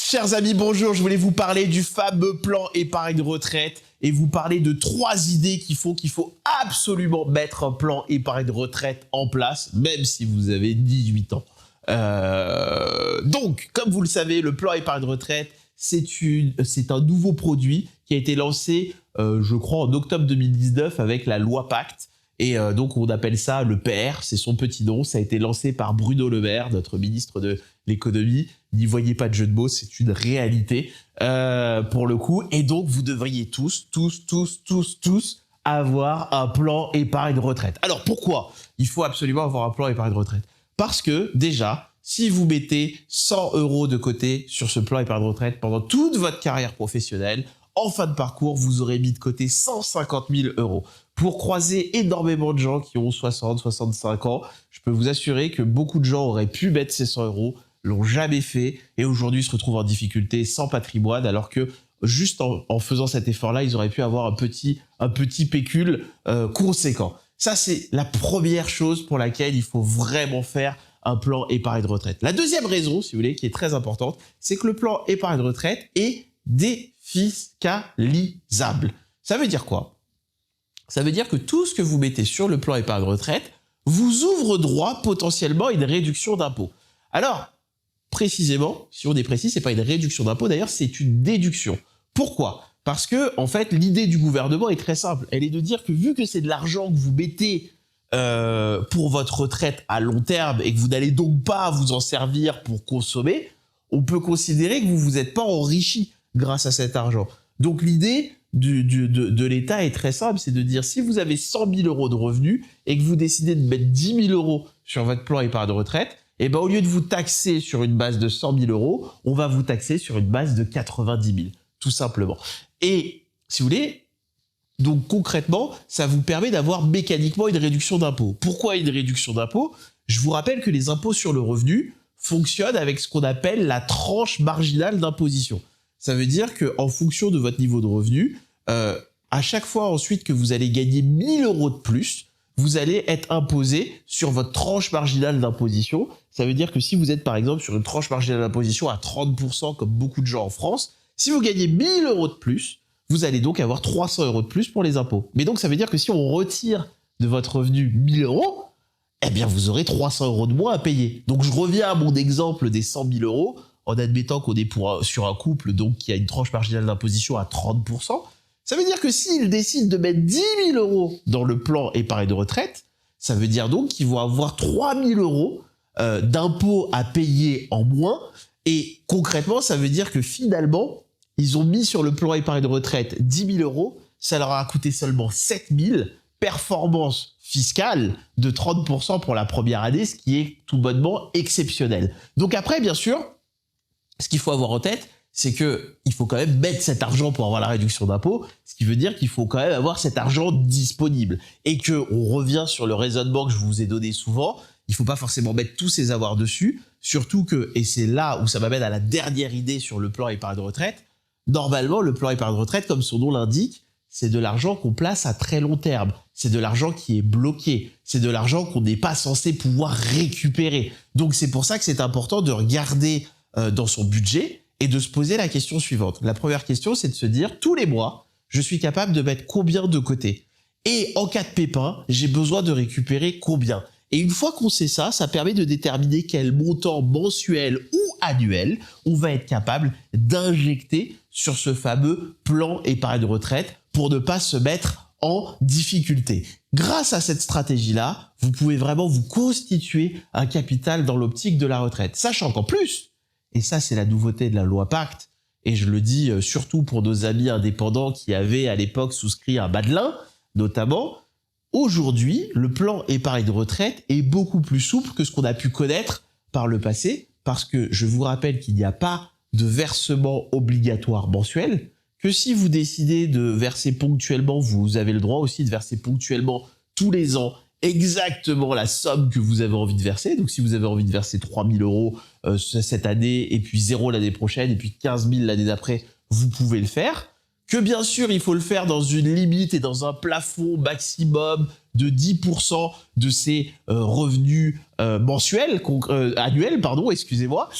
Chers amis, bonjour, je voulais vous parler du fameux plan épargne retraite et vous parler de 3 idées qu'il faut absolument mettre un plan épargne retraite en place, même si vous avez 18 ans. Donc, comme vous le savez, le plan épargne retraite, c'est un nouveau produit qui a été lancé, je crois, en octobre 2019 avec la loi Pacte. Et donc, on appelle ça le PR, c'est son petit nom. Ça a été lancé par Bruno Le Maire, notre ministre de l'économie. N'y voyez pas de jeu de mots, c'est une réalité pour le coup. Et donc, vous devriez tous avoir un plan épargne retraite. Alors, pourquoi il faut absolument avoir un plan épargne retraite? Parce que, déjà, si vous mettez 100 € de côté sur ce plan épargne retraite pendant toute votre carrière professionnelle, en fin de parcours, vous aurez mis de côté 150 000 €. Pour croiser énormément de gens qui ont 60, 65 ans, je peux vous assurer que beaucoup de gens auraient pu mettre ces 100 €, l'ont jamais fait et aujourd'hui se retrouvent en difficulté sans patrimoine alors que juste en faisant cet effort-là, ils auraient pu avoir un petit pécule conséquent. Ça, c'est la première chose pour laquelle il faut vraiment faire un plan épargne retraite. La deuxième raison, si vous voulez, qui est très importante, c'est que le plan épargne retraite est défiscalisable. Ça veut dire quoi? Ça veut dire que tout ce que vous mettez sur le plan épargne retraite vous ouvre droit potentiellement à une réduction d'impôt. Alors, précisément, si on est précis, c'est pas une réduction d'impôt, d'ailleurs, c'est une déduction. Pourquoi? Parce que, en fait, l'idée du gouvernement est très simple. Elle est de dire que vu que c'est de l'argent que vous mettez pour votre retraite à long terme et que vous n'allez donc pas vous en servir pour consommer, on peut considérer que vous vous êtes pas enrichi grâce à cet argent. Donc l'idée de l'État est très simple, c'est de dire si vous avez 100 000 € de revenus et que vous décidez de mettre 10 000 € sur votre plan épargne retraite, et ben au lieu de vous taxer sur une base de 100 000 €, on va vous taxer sur une base de 90 000, tout simplement. Et si vous voulez, donc concrètement, ça vous permet d'avoir mécaniquement une réduction d'impôt. Pourquoi une réduction d'impôt? Je vous rappelle que les impôts sur le revenu fonctionnent avec ce qu'on appelle la tranche marginale d'imposition. Ça veut dire qu'en fonction de votre niveau de revenu, à chaque fois ensuite que vous allez gagner 1 000 € de plus, vous allez être imposé sur votre tranche marginale d'imposition. Ça veut dire que si vous êtes par exemple sur une tranche marginale d'imposition à 30% comme beaucoup de gens en France, si vous gagnez 1 000 € de plus, vous allez donc avoir 300 € de plus pour les impôts. Mais donc ça veut dire que si on retire de votre revenu 1 000 €, eh bien vous aurez 300 € de moins à payer. Donc je reviens à mon exemple des 100 000 € en admettant qu'on est sur un couple donc qui a une tranche marginale d'imposition à 30%. Ça veut dire que s'ils décident de mettre 10 000 € dans le plan épargne de retraite, ça veut dire donc qu'ils vont avoir 3 000 € d'impôts à payer en moins. Et concrètement, ça veut dire que finalement, ils ont mis sur le plan épargne de retraite 10 000 €, ça leur a coûté seulement 7 000, performance fiscale de 30% pour la première année, ce qui est tout bonnement exceptionnel. Donc après, bien sûr, ce qu'il faut avoir en tête, c'est qu'il faut quand même mettre cet argent pour avoir la réduction d'impôt, ce qui veut dire qu'il faut quand même avoir cet argent disponible. Et qu'on revient sur le raisonnement que je vous ai donné souvent, il ne faut pas forcément mettre tous ses avoirs dessus, surtout que, et c'est là où ça m'amène à la dernière idée sur le plan épargne retraite, normalement, le plan épargne retraite, comme son nom l'indique, c'est de l'argent qu'on place à très long terme. C'est de l'argent qui est bloqué. C'est de l'argent qu'on n'est pas censé pouvoir récupérer. Donc c'est pour ça que c'est important de regarder dans son budget et de se poser la question suivante. La première question, c'est de se dire, tous les mois, je suis capable de mettre combien de côté? Et en cas de pépin, j'ai besoin de récupérer combien? Et une fois qu'on sait ça, ça permet de déterminer quel montant mensuel ou annuel on va être capable d'injecter sur ce fameux plan épargne retraite pour ne pas se mettre en difficulté. Grâce à cette stratégie-là, vous pouvez vraiment vous constituer un capital dans l'optique de la retraite. Sachant qu'en plus, et ça c'est la nouveauté de la loi Pacte, et je le dis surtout pour nos amis indépendants qui avaient à l'époque souscrit un Madelin, notamment, aujourd'hui, le plan épargne retraite est beaucoup plus souple que ce qu'on a pu connaître par le passé, parce que je vous rappelle qu'il n'y a pas de versement obligatoire mensuel, que si vous décidez de verser ponctuellement, vous avez le droit aussi de verser ponctuellement tous les ans exactement la somme que vous avez envie de verser. Donc si vous avez envie de verser 3 000 € cette année, et puis 0 l'année prochaine, et puis 15 000 l'année d'après, vous pouvez le faire. Que bien sûr, il faut le faire dans une limite et dans un plafond maximum de 10% de ses revenus annuels, pardon, excusez-moi,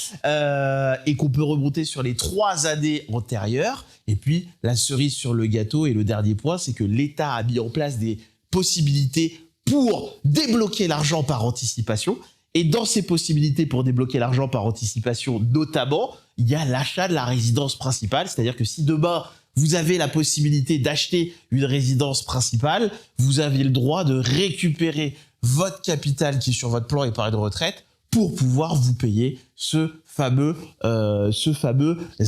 et qu'on peut remonter sur les 3 années antérieures. Et puis, la cerise sur le gâteau et le dernier point, c'est que l'État a mis en place des possibilités pour débloquer l'argent par anticipation. Et dans ces possibilités pour débloquer l'argent par anticipation, notamment, il y a l'achat de la résidence principale. C'est-à-dire que si demain, vous avez la possibilité d'acheter une résidence principale, vous avez le droit de récupérer votre capital qui est sur votre plan épargne retraite pour pouvoir vous payer ce fameux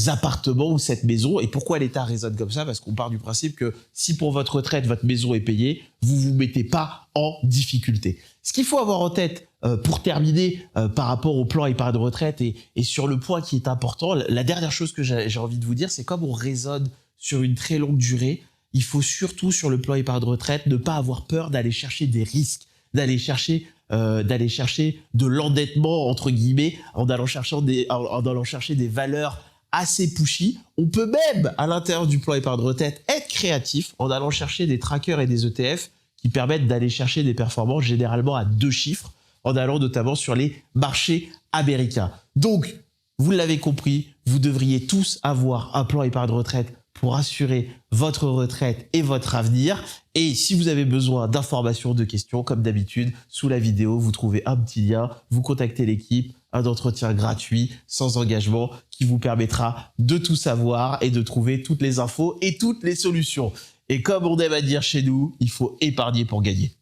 appartement ou cette maison. Et pourquoi l'État raisonne comme ça? Parce qu'on part du principe que si pour votre retraite, votre maison est payée, vous ne vous mettez pas en difficulté. Ce qu'il faut avoir en tête pour terminer par rapport au plan épargne retraite et sur le point qui est important, la dernière chose que j'ai envie de vous dire, c'est comme on raisonne sur une très longue durée, il faut surtout sur le plan épargne retraite ne pas avoir peur d'aller chercher des risques, d'aller chercher de l'endettement entre guillemets en allant chercher des valeurs assez pushy. On peut même à l'intérieur du plan épargne retraite être créatif en allant chercher des trackers et des ETF qui permettent d'aller chercher des performances généralement à 2 chiffres en allant notamment sur les marchés américains. Donc, vous l'avez compris, vous devriez tous avoir un plan épargne retraite pour assurer votre retraite et votre avenir. Et si vous avez besoin d'informations, de questions, comme d'habitude, sous la vidéo, vous trouvez un petit lien, vous contactez l'équipe, un entretien gratuit, sans engagement, qui vous permettra de tout savoir et de trouver toutes les infos et toutes les solutions. Et comme on aime à dire chez nous, il faut épargner pour gagner.